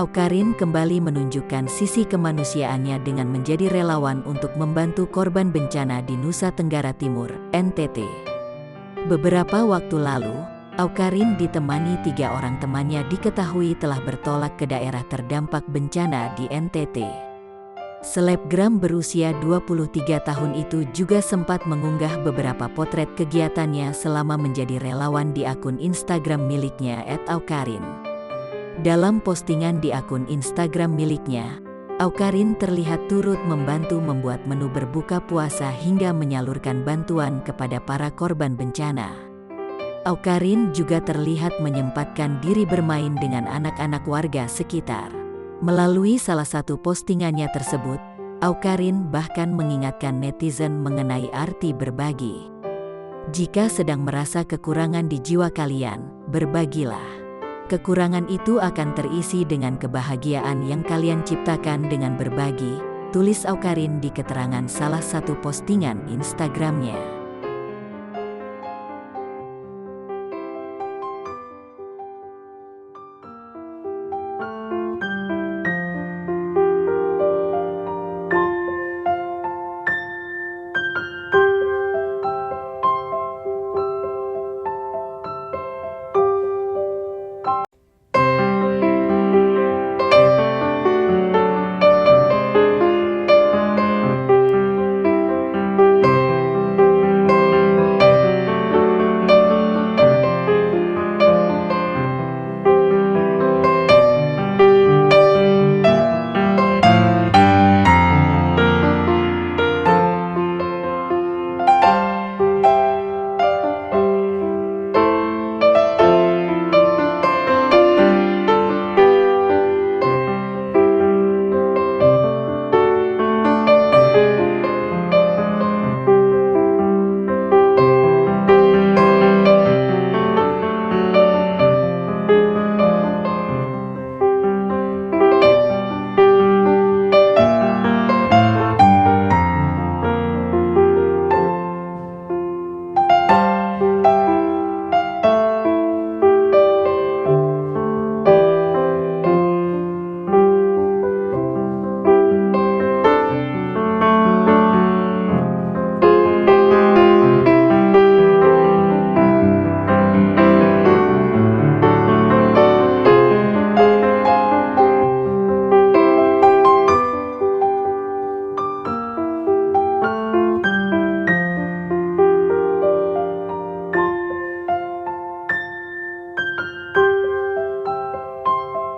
Awkarin kembali menunjukkan sisi kemanusiaannya dengan menjadi relawan untuk membantu korban bencana di Nusa Tenggara Timur, NTT. Beberapa waktu lalu, Awkarin ditemani 3 orang temannya diketahui telah bertolak ke daerah terdampak bencana di NTT. Selebgram berusia 23 tahun itu juga sempat mengunggah beberapa potret kegiatannya selama menjadi relawan di akun Instagram miliknya @awkarin. Dalam postingan di akun Instagram miliknya, Awkarin terlihat turut membantu membuat menu berbuka puasa hingga menyalurkan bantuan kepada para korban bencana. Awkarin juga terlihat menyempatkan diri bermain dengan anak-anak warga sekitar. Melalui salah satu postingannya tersebut, Awkarin bahkan mengingatkan netizen mengenai arti berbagi. Jika sedang merasa kekurangan di jiwa kalian, berbagilah. Kekurangan itu akan terisi dengan kebahagiaan yang kalian ciptakan dengan berbagi, tulis Awkarin di keterangan salah satu postingan Instagramnya.